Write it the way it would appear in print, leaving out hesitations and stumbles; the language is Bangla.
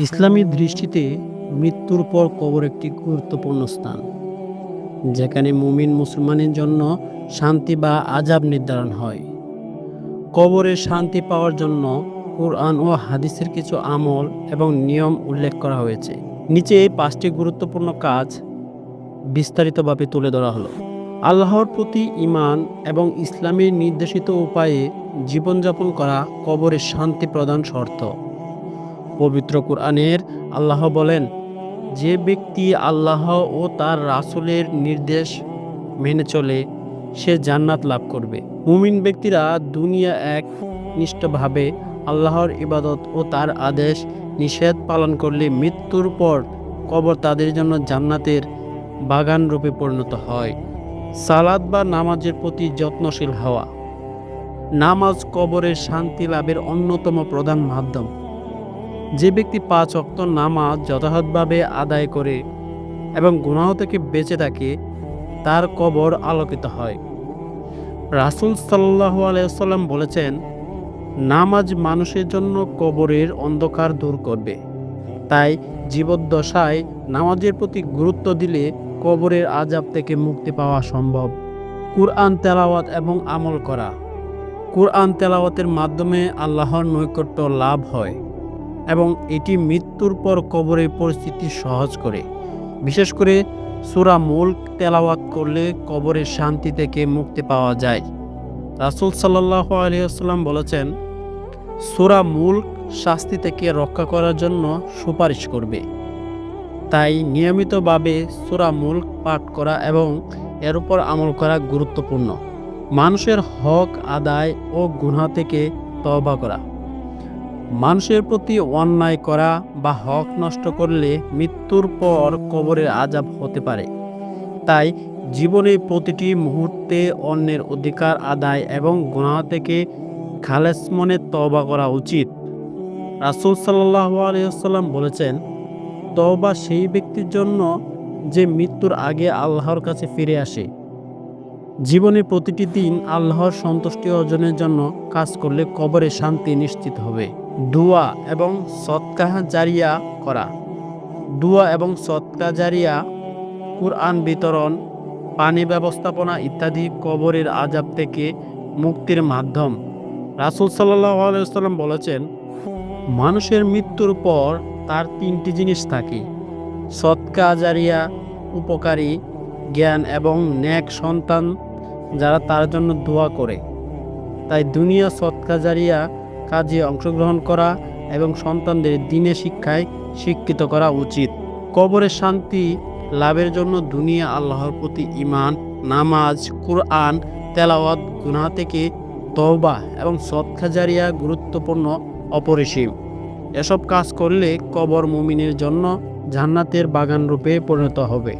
ইসলামী দৃষ্টিতে মৃত্যুর পর কবর একটি গুরুত্বপূর্ণ স্থান, যেখানে মুমিন মুসলমানের জন্য শান্তি বা আযাব নির্ধারণ হয়। কবরে শান্তি পাওয়ার জন্য কোরআন ও হাদিসের কিছু আমল এবং নিয়ম উল্লেখ করা হয়েছে। নিচে এই 5টি গুরুত্বপূর্ণ কাজ বিস্তারিতভাবে তুলে ধরা হলো। আল্লাহর প্রতি ঈমান এবং ইসলামের নির্দেশিত উপায়ে জীবনযাপন করা কবরে শান্তি প্রদান শর্ত। পবিত্র কোরআনের আল্লাহ বলেন, যে ব্যক্তি আল্লাহ ও তার রাসূলের নির্দেশ মেনে চলে সে জান্নাত লাভ করবে। মুমিন ব্যক্তিরা দুনিয়া এক নিষ্ঠভাবে আল্লাহর ইবাদত ও তার আদেশ নিষেধ পালন করলে মৃত্যুর পর কবর তাদের জন্য জান্নাতের বাগান রূপে পরিণত হয়। সালাত বা নামাজের প্রতি যত্নশীল হওয়া। নামাজ কবরের শান্তি লাভের অন্যতম প্রধান মাধ্যম। যে ব্যক্তি 5 ওয়াক্ত নামাজ যথাযথভাবে আদায় করে এবং গুনাহ থেকে বেঁচে থাকে তার কবর আলোকিত হয়। রাসূল সাল্লাল্লাহু আলাইহি ওয়াসাল্লাম বলেছেন, নামাজ মানুষের জন্য কবরের অন্ধকার দূর করবে। তাই জীবদ্দশায় নামাজের প্রতি গুরুত্ব দিলে কবরের আযাব থেকে মুক্তি পাওয়া সম্ভব। কুরআন তেলাওয়াত এবং আমল করা। কুরআন তেলাওয়াতের মাধ্যমে আল্লাহর নৈকট্য লাভ হয় এবং এটি মৃত্যুর পর কবরের পরিস্থিতি সহজ করে। বিশেষ করে সূরা মুলক তেলাওয়াত করলে কবরের শান্তি থেকে মুক্তি পাওয়া যায়। রাসূল সাল্লাল্লাহু আলাইহি ওয়াসাল্লাম বলেছেন, সূরা মুলক শাস্তি থেকে রক্ষা করার জন্য সুপারিশ করবে। তাই নিয়মিতভাবে সূরা মুলক পাঠ করা এবং এর উপর আমল করা গুরুত্বপূর্ণ। মানুষের হক আদায় ও গুনাহ থেকে তওবা করা। মানুষের প্রতি অন্যায় করা বা হক নষ্ট করলে মৃত্যুর পর কবরের আযাব হতে পারে। তাই জীবনের প্রতিটি মুহূর্তে অন্যের অধিকার আদায় এবং গুনাহ থেকে খালেস মনে তওবা করা উচিত। রাসূল সাল্লাল্লাহু আলাইহি ওয়াসাল্লাম বলেছেন, তওবা সেই ব্যক্তির জন্য যে মৃত্যুর আগে আল্লাহর কাছে ফিরে আসে। জীবনের প্রতিটি দিন আল্লাহর সন্তুষ্টি অর্জনের জন্য কাজ করলে কবরে শান্তি নিশ্চিত হবে। দোয়া এবং সদকা জারিয়া করা। দোয়া এবং সদকা জারিয়া, কুরআন বিতরণ, পানি ব্যবস্থাপনা ইত্যাদি কবরের আযাব থেকে মুক্তির মাধ্যম। রাসূল সাল্লাল্লাহু আলাইহি ওয়াসাল্লাম বলেছেন, মানুষের মৃত্যুর পর তার 3টি জিনিস থাকে: সদকা জারিয়া, উপকারী জ্ঞান এবং নেক সন্তান যারা তার জন্য দোয়া করে। তাই দুনিয়া সদকা জারিয়া কাজে অংশগ্রহণ করা এবং সন্তানদের দ্বীনের শিক্ষায় শিক্ষিত করা উচিত। কবরের শান্তি লাভের জন্য দুনিয়া আল্লাহর প্রতি ঈমান, নামাজ, কুরআন তেলাওয়াত, গুনাহ থেকে তওবা এবং সদকা জারিয়া গুরুত্বপূর্ণ অপরিসীম। এসব কাজ করলে কবর মুমিনের জন্য জান্নাতের বাগান রূপে পরিণত হবে।